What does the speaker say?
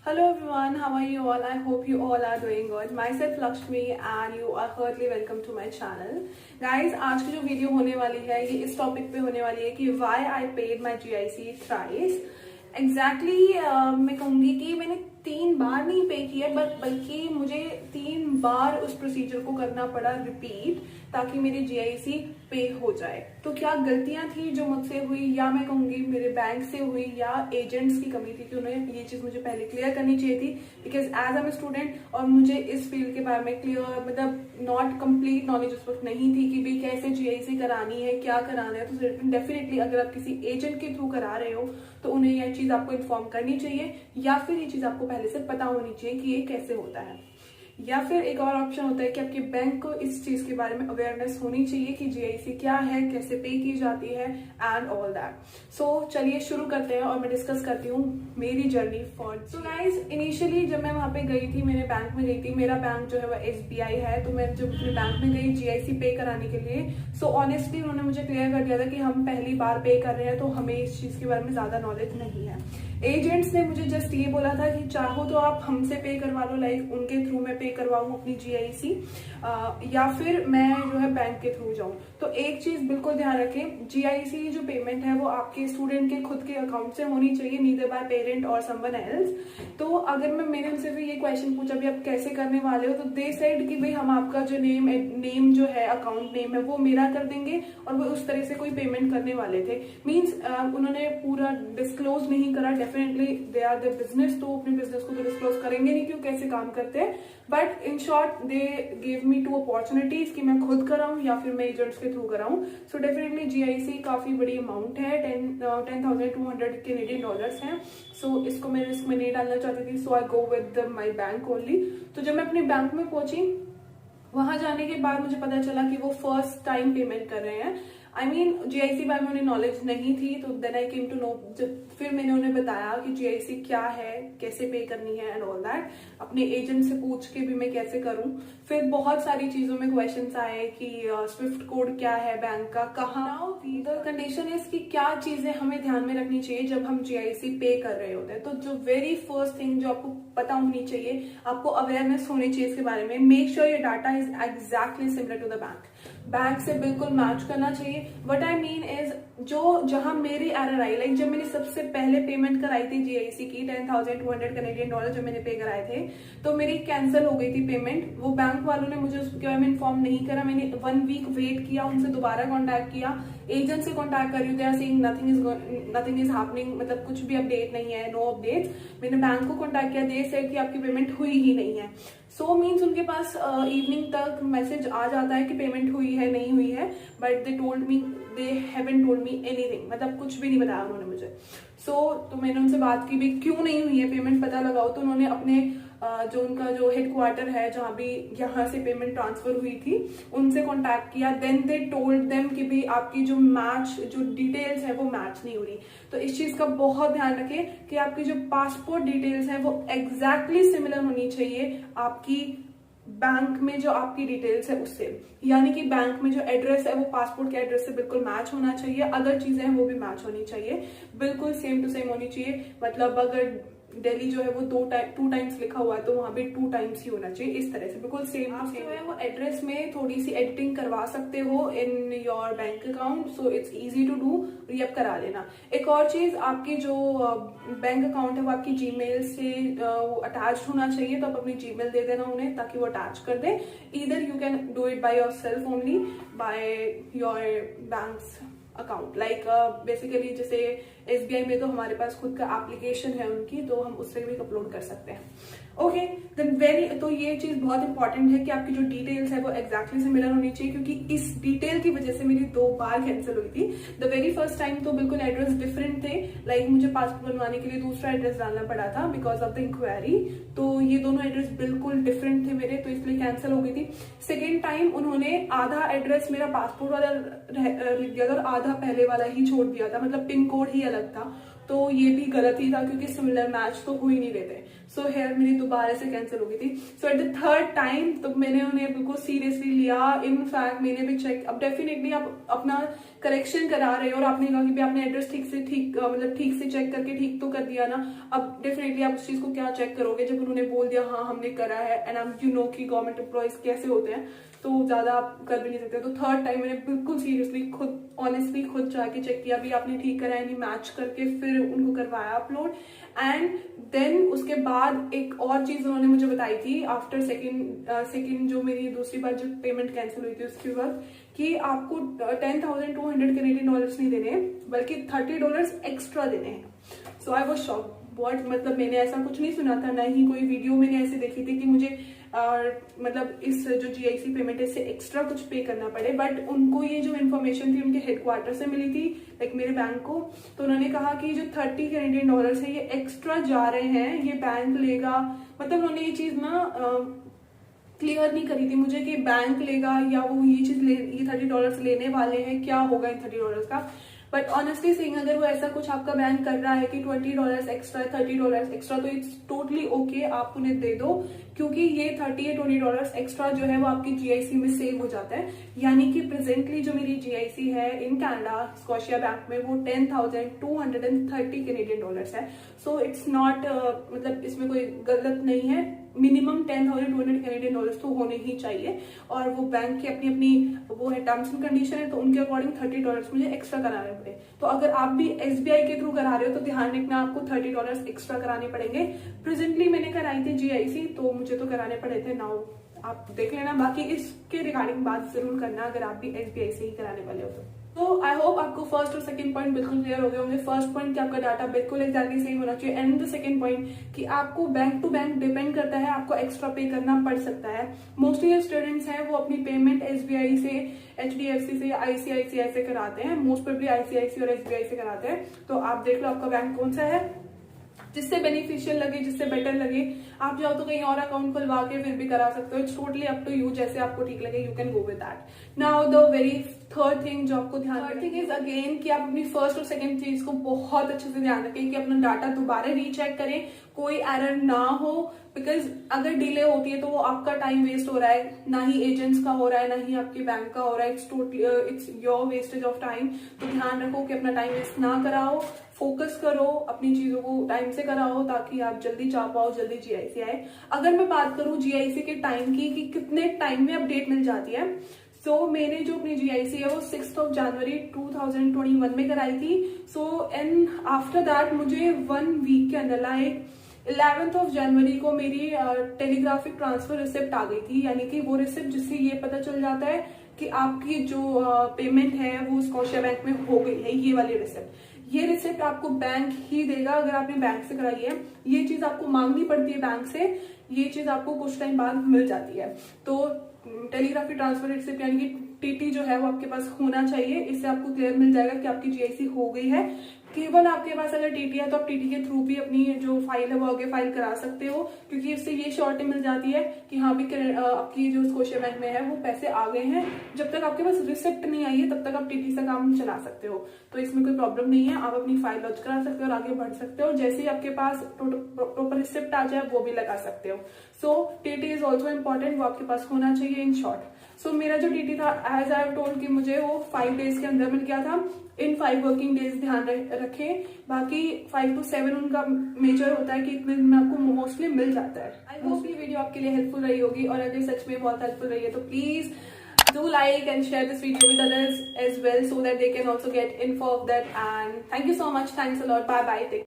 Hello everyone, how are you all? I hope you all are doing good. Myself Lakshmi and you are heartily welcome to my channel. Guys, आज की जो video होने वाली है ये इस topic पे होने वाली है कि why I paid my GIC thrice. Exactly, मैं कहूँगी कि मैंने 3 बार नहीं पे किया बल्कि मुझे 3 बार उस प्रोसीजर को करना पड़ा रिपीट ताकि मेरी GIC पे हो जाए। तो क्या गलतियां थी जो मुझसे हुई या मैं कहूँगी मेरे बैंक से हुई या एजेंट्स की कमी थी कि उन्हें ये चीज़ मुझे पहले क्लियर करनी चाहिए थी, बिकॉज एज एम स्टूडेंट और मुझे इस फील्ड के बारे में क्लियर मतलब नॉट कंप्लीट नॉलेज उस वक्त नहीं थी कि भाई कैसे GIC करानी है, क्या कराना है। तो डेफिनेटली अगर आप किसी एजेंट के थ्रू करा रहे हो तो उन्हें यह चीज़ आपको इन्फॉर्म करनी चाहिए या फिर ये चीज़ आपको पहले से पता होनी चाहिए कि ये कैसे होता है। या फिर एक और ऑप्शन होता है कि आपके बैंक को इस चीज के बारे में अवेयरनेस होनी चाहिए कि GIC क्या है, कैसे पे की जाती है एंड ऑल दैट। सो चलिए शुरू करते हैं और मैं डिस्कस करती हूँ मेरी journey for. So guys, initially जब मैं वहां पे गई थी, मेरे बैंक में गई थी, मेरा बैंक जो है वो SBI है, तो मैं जब अपने बैंक में गई GIC पे कराने के लिए, सो ऑनेस्टली उन्होंने मुझे क्लियर कर दिया था कि हम पहली बार पे कर रहे हैं तो हमें इस चीज के बारे में ज्यादा नॉलेज नहीं है। एजेंट्स ने मुझे जस्ट ये बोला था कि चाहो तो आप हमसे पे करवा लो, लाइक उनके थ्रू मैं पे करवाऊँ अपनी GIC या फिर मैं जो है बैंक के थ्रू जाऊँ। तो एक चीज बिल्कुल ध्यान रखें, GIC जो पेमेंट है वो आपके स्टूडेंट के खुद के अकाउंट से होनी चाहिए, नीदर बाय पेरेंट और समवन एल्स। तो अगर मैंने उनसे भी ये क्वेश्चन पूछा भी आप कैसे करने वाले हो, तो दे सेड कि भाई हम आपका जो नेम जो है अकाउंट नेम है वो मेरा कर देंगे, और वो उस तरह से कोई पेमेंट करने वाले थे। मीन्स उन्होंने पूरा डिस्क्लोज नहीं करा। Definitely they are the business, तो अपने बिजनेस को तो डिस्क्लोज करेंगे नहीं क्यों कैसे काम करते हैं, but in short they give me 2 opportunities कि मैं खुद कराऊं या फिर मैं एजेंट्स के थ्रू कराऊं। सो डेफिनेटली GIC काफी बड़ी अमाउंट है, 10,200 कैनेडियन डॉलर्स है। सो इसको मैं रिस्क में नहीं डालना चाहती थी, so I go with my bank only. तो जब मैं अपने बैंक में पहुंची, वहां जाने के बाद मुझे पता चला कि वो फर्स्ट टाइम पेमेंट कर रहे हैं। आई मीन GIC बारे में उन्हें नॉलेज नहीं थी, तो then I came to know. फिर मैंने उन्हें बताया कि GIC क्या है, कैसे पे करनी है एंड ऑल दैट। अपने एजेंट से पूछ के भी मैं कैसे करूं। फिर बहुत सारी चीजों में क्वेश्चंस आए कि स्विफ्ट कोड क्या है बैंक का, कहाँ। द कंडीशन इज कि क्या चीजें हमें ध्यान में रखनी चाहिए जब हम GIC पे कर रहे होते हैं। तो जो वेरी फर्स्ट थिंग जो आपको पता होनी चाहिए, आपको अवेयरनेस होनी चाहिए इसके बारे में, make sure your data is exactly similar to the bank से बिल्कुल मैच करना चाहिए। व्हाट आई मीन इज जो जहां मेरी एरर आई, लाइक जब मैंने सबसे पहले पेमेंट कराई थी GIC की 10,200 कैनेडियन डॉलर जब मैंने पे कराए थे, तो मेरी कैंसिल हो गई थी पेमेंट। वो बैंक वालों ने मुझे उसके बारे में इन्फॉर्म नहीं करा। मैंने 1 वीक वेट किया, उनसे दोबारा कॉन्टैक्ट किया, एजेंट से कॉन्टैक्ट कर रही हूँ, they are saying nothing is happening, मतलब कुछ भी अपडेट नहीं है, नो अपडेट्स। मैंने बैंक को कॉन्टैक्ट किया, दे सेड कि आपकी पेमेंट हुई ही नहीं है। सो मीन्स उनके पास इवनिंग तक मैसेज आ जाता है कि पेमेंट हुई है नहीं हुई है, but they told me they haven't told me anything, मतलब कुछ भी नहीं बताया उन्होंने मुझे। तो मैंने उनसे बात की भी क्यों नहीं हुई है पेमेंट, पता लगाओ। तो उन्होंने अपने जो उनका जो हेडक्वार्टर है जहां भी यहाँ से पेमेंट ट्रांसफर हुई थी, उनसे कांटेक्ट किया। देन दे टोल्ड देम कि भाई आपकी जो डिटेल्स है वो मैच नहीं हो रही। तो इस चीज का बहुत ध्यान रखें कि आपकी जो पासपोर्ट डिटेल्स है वो एग्जैक्टली सिमिलर होनी चाहिए आपकी बैंक में जो आपकी डिटेल्स है उससे, यानी कि बैंक में जो एड्रेस है वो पासपोर्ट के एड्रेस से बिल्कुल मैच होना चाहिए। अदर चीजें हैं वो भी मैच होनी चाहिए, बिल्कुल सेम टू सेम होनी चाहिए। मतलब अगर दिल्ली जो है वो 2 टाइम्स लिखा हुआ है तो वहां पे 2 टाइम्स ही होना चाहिए, इस तरह से बिल्कुल सेम टू सेम है। वो एड्रेस में थोड़ी सी एडिटिंग करवा सकते हो in your bank account, so it's easy to do, ये आप करा लेना। एक और चीज, आपकी जो बैंक अकाउंट है वो आपकी जीमेल से अटैच होना चाहिए, तो आप अपनी जीमेल दे देना उन्हें ताकि वो अटैच कर दे। Either you can do it by yourself only by your banks account, like basically जैसे SBI में तो हमारे पास खुद का एप्लीकेशन है उनकी, तो हम उससे भी अपलोड कर सकते हैं। ओके, देन तो ये चीज बहुत इंपॉर्टेंट है कि आपकी जो डिटेल्स है वो एग्जैक्टली सिमिलर होनी चाहिए, क्योंकि इस डिटेल की वजह से मेरी 2 बार कैंसिल हुई थी। द वेरी फर्स्ट टाइम तो बिल्कुल एड्रेस डिफरेंट थे, लाइक मुझे पासपोर्ट बनवाने के लिए दूसरा एड्रेस डालना पड़ा था बिकॉज ऑफ द इंक्वायरी। तो ये दोनों एड्रेस बिल्कुल डिफरेंट थे मेरे, तो इसलिए कैंसिल हो गई थी। सेकेंड टाइम उन्होंने आधा एड्रेस मेरा पासपोर्ट वाला लिख दिया था और आधा पहले वाला ही छोड़ दिया था, मतलब पिन कोड ही अलग था। तो ये भी गलत ही था क्योंकि सिमिलर मैच तो हो ही नहीं रहे थे। सो हेयर मेरी दोबारा से कैंसिल हो गई थी। सो एट द थर्ड टाइम तो मैंने उन्हें बिल्कुल सीरियसली लिया। इनफैक्ट मैंने भी चेक, अब डेफिनेटली आप अपना करेक्शन करा रहे हो और आपने कहा कि भी आपने एड्रेस ठीक से चेक करके ठीक तो कर दिया ना। अब डेफिनेटली आप उस चीज को क्या चेक करोगे जब उन्होंने बोल दिया हाँ हमने करा है, एंड आप यू नो कि गवर्नमेंट एम्प्लॉयज कैसे होते हैं, तो ज्यादा आप कर भी नहीं सकते। तो थर्ड टाइम मैंने बिल्कुल सीरियसली खुद ऑनेस्टली खुद जाके चेक किया भी आपने ठीक करा है नहीं, मैच करके फिर उनको करवाया अपलोड। एंड देन उसके बाद एक और चीज उन्होंने मुझे बताई थी आफ्टर सेकेंड जो मेरी दूसरी बार जो पेमेंट कैंसिल हुई थी उसके वक्त, कि आपको 10,200 कैनेडियन डॉलर्स नहीं देने बल्कि $30 एक्स्ट्रा देने हैं। सो आई वॉज शॉक, व्हाट, मतलब मैंने ऐसा कुछ नहीं सुना था, ना ही कोई वीडियो मैंने ऐसे देखी थी कि मुझे मतलब इस जो GIC पेमेंट है इससे एक्स्ट्रा कुछ पे करना पड़े। बट उनको ये जो इन्फॉर्मेशन थी उनके हेडक्वार्टर से मिली थी, लाइक मेरे बैंक को, तो उन्होंने कहा कि जो 30 कैनेडियन डॉलर्स है ये एक्स्ट्रा जा रहे हैं, ये बैंक लेगा। मतलब उन्होंने ये चीज ना क्लियर नहीं करी थी मुझे कि बैंक लेगा या वो ये $30 लेने वाले हैं, क्या होगा इन $30 का। बट ऑनेस्टली सेइंग अगर वो ऐसा कुछ आपका बैंक कर रहा है कि $20 एक्स्ट्रा, $30 एक्स्ट्रा, तो इट्स टोटली ओके, आप उन्हें दे दो, क्योंकि ये 30 या $20 एक्स्ट्रा जो है वो आपकी GIC में सेव हो जाता है। यानी कि प्रेजेंटली जो मेरी GIC है इन कनाडा स्कॉशिया बैंक में वो 10,230 कैनेडियन डॉलर्स है। सो इट्स नॉट मतलब इसमें कोई गलत नहीं है, मिनिमम 10,200 कैनेडियन डॉलर्स तो होने ही चाहिए, और वो बैंक की अपनी वो है टर्म्स एंड कंडीशन है, तो उनके अकॉर्डिंग $30 मुझे एक्स्ट्रा कराने पड़े। तो अगर आप भी SBI के थ्रू करा रहे हो तो ध्यान रखना आपको $30 एक्स्ट्रा कराने पड़ेंगे। प्रेजेंटली मैंने कराई थी GIC तो मुझे तो कराने पड़े थे, नाउ आप देख लेना, बाकी इसके रिगार्डिंग बात जरूर करना अगर आप भी SBI से ही कराने वाले हो तो आई होप आपको फर्स्ट और सेकंड पॉइंट बिल्कुल क्लियर हो गए होंगे। फर्स्ट पॉइंट कि आपका डाटा बिल्कुल एग्जैक्टली सही होना चाहिए, एंड द सेकंड पॉइंट कि आपको बैंक टू बैंक डिपेंड करता है, आपको एक्स्ट्रा पे करना पड़ सकता है। मोस्टली जो स्टूडेंट्स हैं वो अपनी पेमेंट SBI से, HDFC से, ICICI से कराते हैं, मोस्ट प्रोबेबली ICICI और SBI से कराते हैं। तो आप देख लो आपका बैंक कौन सा है, जिससे बेनिफिशियल लगे, जिससे बेटर लगे। आप जाओ तो कहीं और अकाउंट खुलवा के फिर भी करा सकते हो, it's totally up to you, जैसे आपको ठीक लगे you can go with that. Now the very third thing जो आपको ध्यान थिंग इज अगेन कि आप अपनी फर्स्ट और सेकंड चीज को बहुत अच्छे से ध्यान रखें कि अपना डाटा दोबारा रीचेक करें, कोई एरर ना हो, बिकॉज अगर डिले होती है तो वो आपका टाइम वेस्ट हो रहा है, ना ही एजेंट्स का हो रहा है, ना ही आपके बैंक का हो रहा है, it's your wastage of time. तो ध्यान रखो कि अपना टाइम वेस्ट ना कराओ, फोकस करो, अपनी चीजों को टाइम से कराओ ताकि आप जल्दी जा पाओ, जल्दी GIC आए। अगर मैं बात करूं GIC के टाइम की कि कितने टाइम में अपडेट मिल जाती है, सो मैंने जो अपनी GIC है वो 6 जनवरी 2021 में कराई थी। सो एंड आफ्टर दैट मुझे 1 वीक के अंदर लाइक 11 जनवरी को मेरी टेलीग्राफिक ट्रांसफर रिसिप्ट आ गई थी, यानी कि वो रिसिप्ट जिससे ये पता चल जाता है कि आपकी जो पेमेंट है वो स्कॉशिया बैंक में हो गई है। ये वाली रिसिप्ट, ये रिसिप्ट आपको बैंक ही देगा अगर आपने बैंक से कराई है। ये चीज आपको मांगनी पड़ती है बैंक से, ये चीज आपको कुछ टाइम बाद मिल जाती है। तो टेलीग्राफी ट्रांसफर रिसिप्ट यानी कि TT जो है वो आपके पास होना चाहिए, इससे आपको क्लियर मिल जाएगा कि आपकी GIC हो गई है। केवल आपके पास अगर TT है तो आप TT के थ्रू भी अपनी जो फाइल है वो आगे फाइल करा सकते हो, क्योंकि इससे ये श्योरिटी मिल जाती है कि हाँ भी आपकी जो स्कॉशिया बैंक में है वो पैसे आ गए हैं। जब तक आपके पास रिसिप्ट नहीं आई है तब तक आप TT से काम चला सकते हो, तो इसमें कोई प्रॉब्लम नहीं है। आप अपनी फाइल लॉन्च करा सकते हो और आगे बढ़ सकते हो। जैसे ही आपके पास प्रॉपर रिसिप्ट आ जाए वो भी लगा सकते हो। सो TT इज ऑल्सो इम्पोर्टेंट, वो आपके पास होना चाहिए इन शॉर्ट। सो मेरा जो TT था एज आई हैव टोल्ड कि मुझे वो 5 डेज के अंदर मिल गया था। इन 5 वर्किंग डेज ध्यान रखें, बाकी 5 to 7 उनका मेजर होता है कि इतने दिन में आपको मोस्टली मिल जाता है। आई होप ये वीडियो आपके लिए हेल्पफुल रही होगी, और अगर सच में बहुत हेल्पफुल रही है तो please do like and share this video with others as well so that they can also get info of that, and thank you so much, thanks a lot, bye bye, take care.